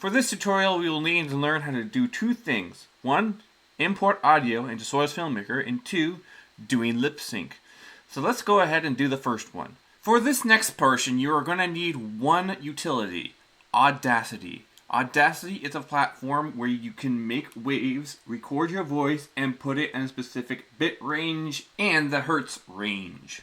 For this tutorial, we will need to learn how to do two things. One, import audio into Source Filmmaker, and two, doing lip sync. So let's go ahead and do the first one. For this next portion, you are going to need one utility, Audacity. Audacity is a platform where you can make waves, record your voice, and put it in a specific bit range and the hertz range.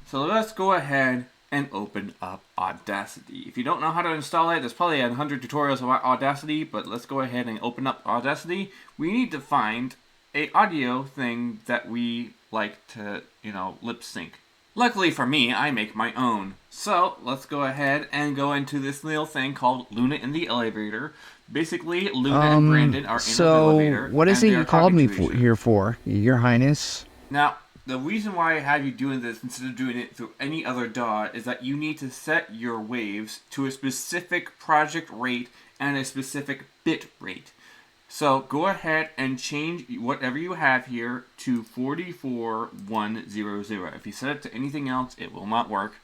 So let's go ahead and open up Audacity. If you don't know how to install it, there's probably 100 tutorials about Audacity, but let's go ahead and open up Audacity. We need to find an audio thing that we like to, lip sync. Luckily for me, I make my own. So let's go ahead and go into this little thing called Luna in the Elevator. Basically, Luna and Brandon are in the elevator. So, what is it you called me here for, Your Highness? Now, the reason why I have you doing this instead of doing it through any other DAW is that you need to set your waves to a specific project rate and a specific bit rate. So go ahead and change whatever you have here to 44100. If you set it to anything else, it will not work.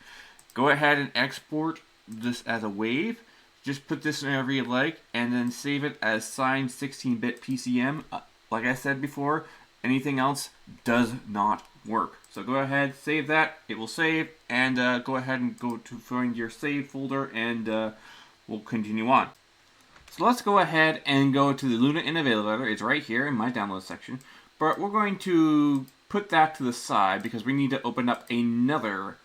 Go ahead and export this as a wave. Just put this wherever you like, and then save it as signed 16-bit PCM. Like I said before, anything else does not work. So go ahead, save that. It will save, and go ahead and go to find your saved folder, and we'll continue on. So let's go ahead and go to the Luna in the Elevator. It's right here in my download section. But we're going to put that to the side because we need to open up another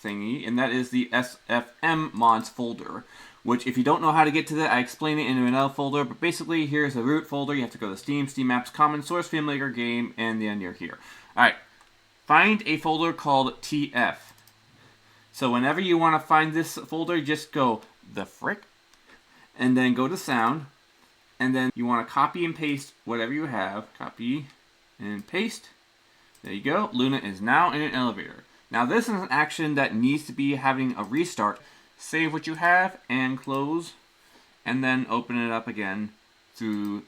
thingy, and that is the SFM mods folder. Which, if you don't know how to get to that, I explain it in another folder. But basically, here's the root folder. You have to go to Steam, Steam Apps, Common, Source Filmmaker, Game, and then you're here. Alright, find a folder called TF. So whenever you want to find this folder, just go, the frick? And then go to sound, and then you want to copy and paste whatever you have. Copy and paste. There you go. Luna is now in an elevator. Now this is an action that needs to be having a restart. Save what you have and close, and then open it up again through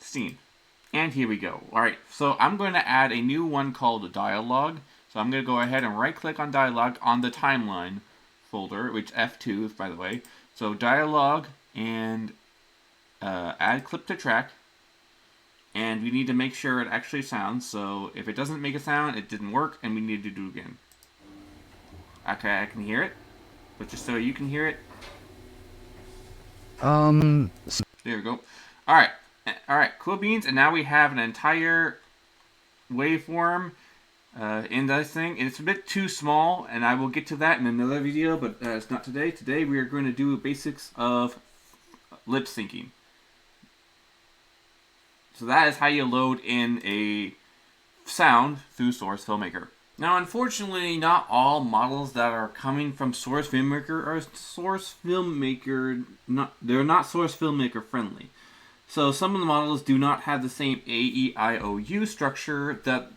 Steam. And here we go. Alright, so I'm going to add a new one called dialogue. So I'm going to go ahead and right click on dialogue on the timeline folder, which F2 is, by the way. So dialogue and add clip to track, and we need to make sure it actually sounds. So if it doesn't make a sound, it didn't work, and we need to do it again. Okay, I can hear it, but just so you can hear it. There we go. All right, cool beans, and now we have an entire waveform in this thing. It's a bit too small, and I will get to that in another video, but it's not today. Today we are going to do basics of lip syncing. So that is how you load in a sound through Source Filmmaker. Now, unfortunately, not all models that are coming from Source Filmmaker are they're not Source Filmmaker friendly. So some of the models do not have the same AEIOU structure that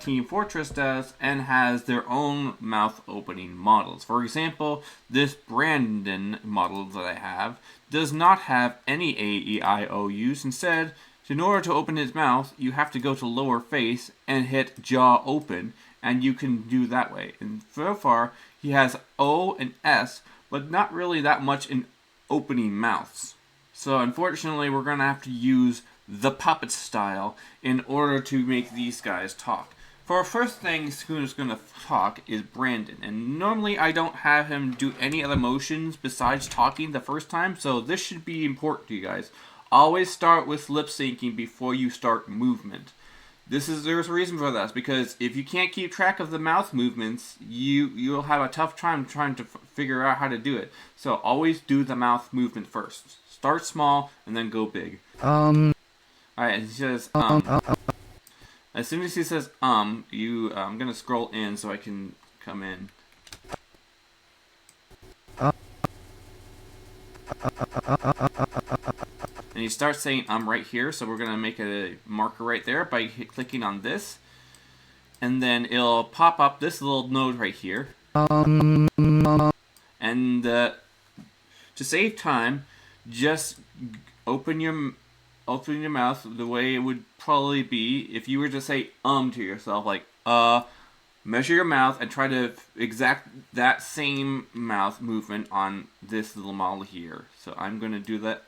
Team Fortress does, and has their own mouth opening models. For example, this Brandon model that I have does not have any AEIOUs. Instead, in order to open his mouth, you have to go to lower face and hit jaw open, and you can do that way. And so far, he has O and S, but not really that much in opening mouths. So unfortunately, we're going to have to use the puppet style in order to make these guys talk. For our first thing who's going to talk is Brandon, and normally I don't have him do any other motions besides talking the first time, so this should be important to you guys. Always start with lip syncing before you start movement. There's a reason for this, because if you can't keep track of the mouth movements, you'll have a tough time trying to figure out how to do it. So always do the mouth movement first. Start small and then go big. Alright, he says, As soon as he says, I'm gonna scroll in so I can come in. And he starts saying, right here, so we're gonna make a marker right there by clicking on this. And then it'll pop up this little node right here. And to save time, just open your mouth the way it would probably be if you were to say to yourself, like measure your mouth and try to exact that same mouth movement on this little model here. So I'm going to do that.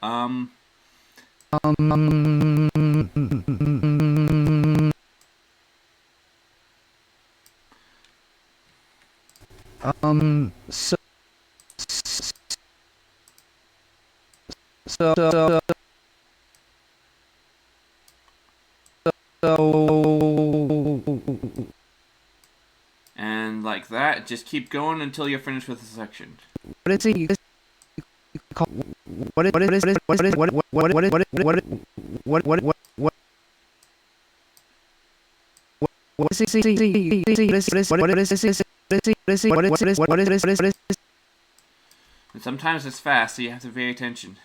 So, so, so, and like that, just keep going until you're finished with the section. what is it? What And sometimes it's fast, so you have to pay attention.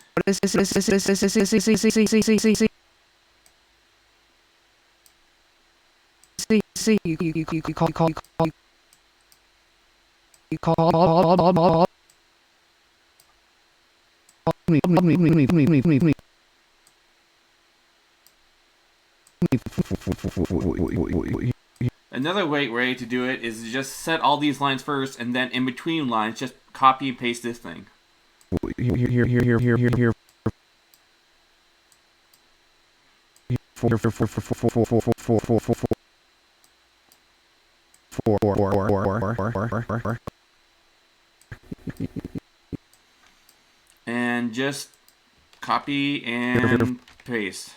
Another way to do it is to just set all these lines first, and then in between lines, just copy and paste this thing. And just copy and paste.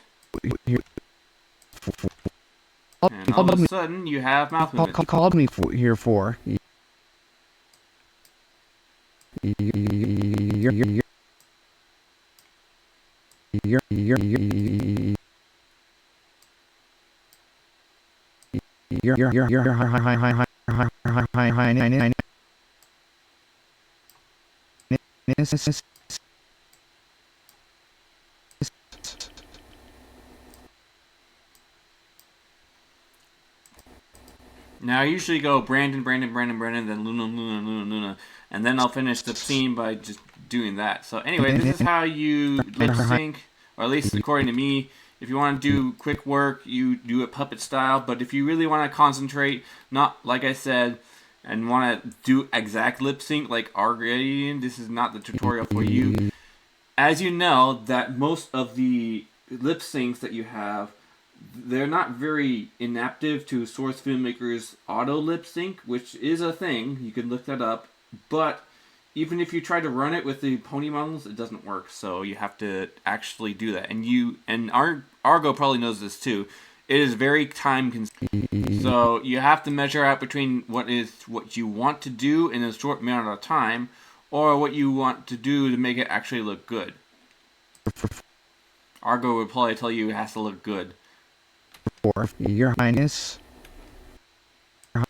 And all of a sudden, you have mouth movement. Called me here for. Now I usually go Brandon, then Luna, and then I'll finish the scene by just doing that. So anyway, this is how you lip sync, or at least according to me. If you want to do quick work, you do it puppet style. But if you really want to concentrate, not like I said, and want to do exact lip sync like Argadian, this is not the tutorial for you. As you know, that most of the lip syncs that you have, they're not very inaptive to Source Filmmaker's auto lip sync, which is a thing. You can look that up. But even if you try to run it with the pony models, it doesn't work. So you have to actually do that. And Argo probably knows this too. It is very time consuming. So you have to measure out between what you want to do in a short amount of time, or what you want to do to make it actually look good. Argo would probably tell you it has to look good. Your Highness. But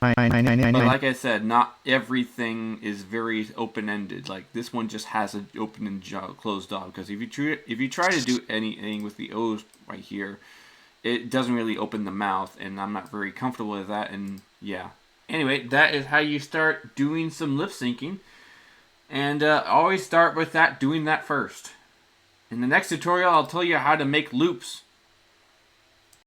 like I said, not everything is very open-ended. Like this one just has an open and closed jaw. Because if you try to do anything with the O's right here, it doesn't really open the mouth, and I'm not very comfortable with that. And yeah. Anyway, that is how you start doing some lip syncing, and always start with doing that first. In the next tutorial, I'll tell you how to make loops.